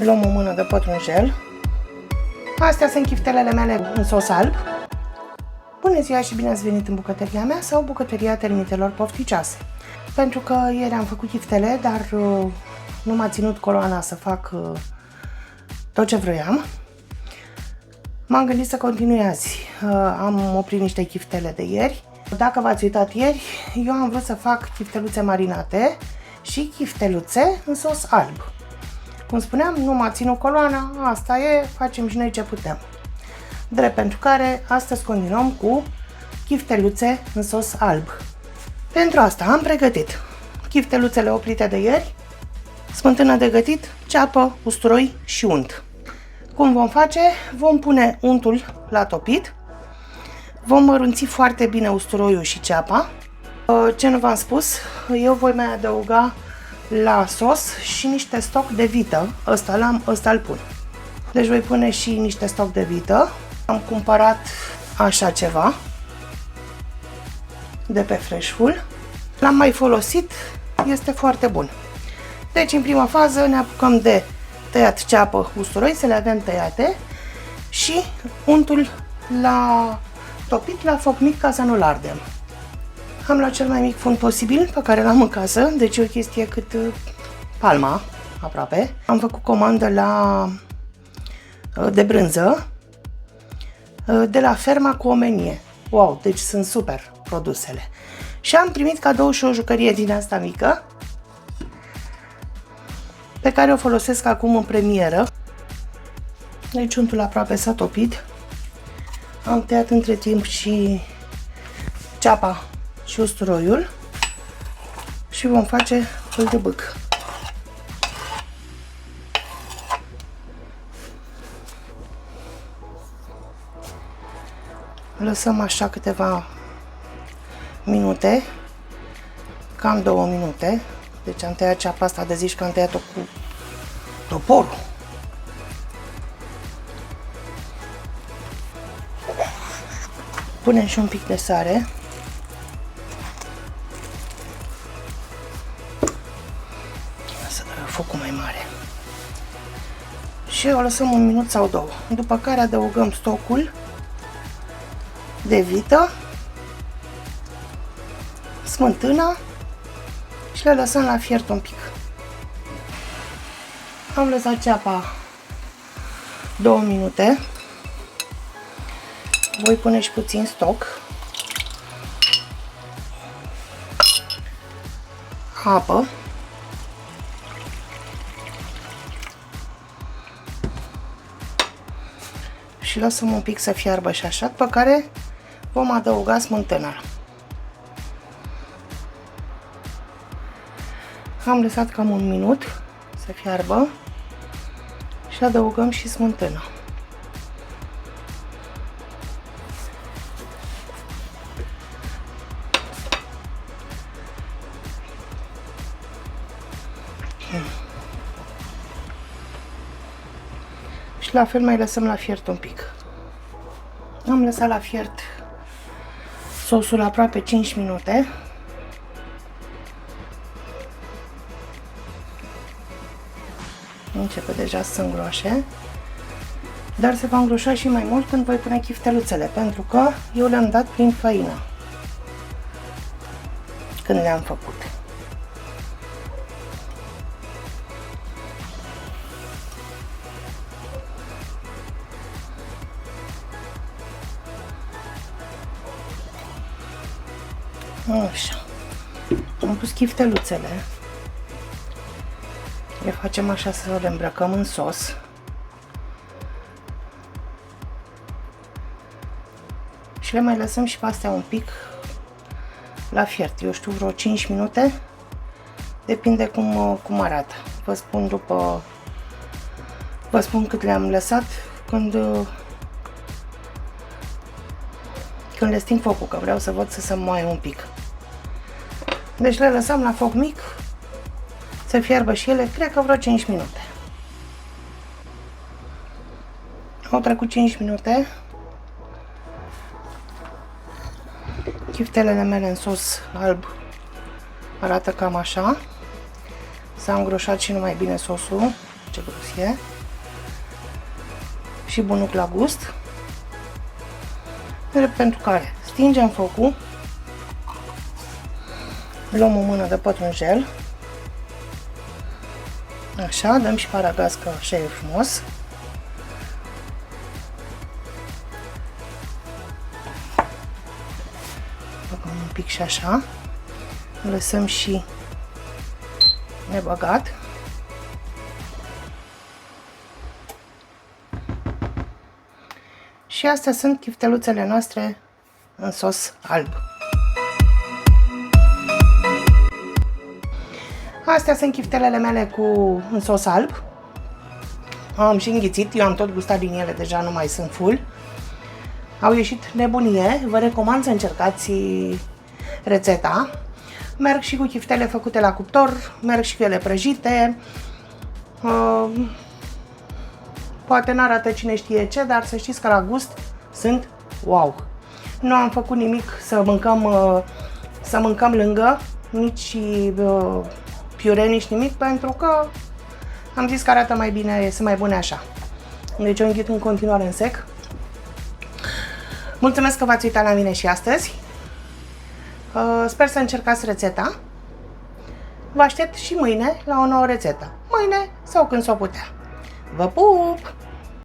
Luăm o mână de pătrunjel. Astea sunt chiftelele mele în sos alb. Bună ziua și bine ați venit în bucătăria mea sau bucătăria termitelor pofticioase. Pentru că ieri am făcut chiftele, dar nu m-a ținut coloana să fac tot ce vroiam. M-am gândit să continui azi. Am oprit niște chiftele de ieri. Dacă v-ați uitat ieri, eu am vrut să fac chifteluțe marinate și chifteluțe în sos alb. Cum spuneam, nu m-a ținut coloana, asta e, facem și noi ce putem. Drept pentru care astăzi continuăm cu chifteluțe în sos alb. Pentru asta am pregătit chifteluțele oprite de ieri, smântână de gătit, ceapă, usturoi și unt. Cum vom face? Vom pune untul la topit, vom mărunți foarte bine usturoiul și ceapa. Ce nu v-am spus, eu voi mai adăuga la sos și niște stoc de vită, ăsta îl pun. Deci voi pune și niște stoc de vită. Am cumpărat așa ceva de pe Freshful. L-am mai folosit, este foarte bun. Deci în prima fază ne apucăm de tăiat ceapă, usturoi, să le avem tăiate și untul la topit la foc mic ca să nu-l ardem. Am luat cel mai mic fund posibil pe care l-am în casă, deci o chestie cât palma, aproape. Am făcut comandă de brânză de la Ferma cu omenie. Wow, deci sunt super produsele. Și am primit cadou și o jucărie din asta mică, pe care o folosesc acum în premieră. Deci untul aproape s-a topit. Am tăiat între timp și ceapa și usturoiul și vom face fân de bâc. Lăsăm așa câteva minute, cam 2 minute. Deci am tăiat ceapa asta de zici că am tăiat-o cu toporul. Punem și un pic de sare. Să dă focul mai mare. Și o lăsăm 1 minut sau 2. După care adăugăm stocul de vită, smântâna și le lăsăm la fiert un pic. Am lăsat ceapa 2 minute. Voi pune și puțin stoc, apă și lăsăm un pic să fiarbă și așa, pe care vom adăuga smântâna. Am lăsat cam 1 minut să fiarbă și adăugăm și smântâna. Și la fel mai lăsăm la fiert un pic. Am lăsat la fiert sosul aproape 5 minute. Începe deja să se îngroașe, dar se va îngroșa și mai mult când voi pune chifteluțele, pentru că eu le-am dat prin făină când le-am făcut. Așa. Am pus chifteluțele. Le facem așa să le îmbrăcăm în sos. Și le mai lăsăm și pe astea un pic la fiert. Eu știu, vreo 5 minute. Depinde cum arată. Vă spun după... Vă spun cât le-am lăsat când le sting focul, că vreau să văd să se moaie un pic. Deci le lăsăm la foc mic să fiarbă și ele, cred că vreo 5 minute. Au trecut 5 minute. Chiftelele mele în sos alb arată cam așa. S-a îngroșat și nu mai bine sosul. ce gros e. Și bunuc la gust. Pentru care stingem focul. Luăm o mână de pătrunjel. Așa, dăm și paragaz, că așa e frumos. Băgăm un pic și așa. Lăsăm și nebăgat. Și astea sunt chifteluțele noastre în sos alb. Astea sunt chiftelele mele în sos alb. Am și înghițit, eu am tot gustat din ele, deja nu mai sunt full. Au ieșit nebunie, vă recomand să încercați rețeta. Merg și cu chiftele făcute la cuptor, merg și cu ele prăjite. Poate n-arată cine știe ce, dar să știți că la gust sunt wow! Nu am făcut nimic să mâncăm lângă, nici piure, nici nimic, pentru că am zis că arată mai bine, sunt mai bune așa. Deci o înghit în continuare în sec. Mulțumesc că v-ați uitat la mine și astăzi. Sper să încercați rețeta. Vă aștept și mâine la o nouă rețetă. Mâine sau când s-o putea. Vă pup!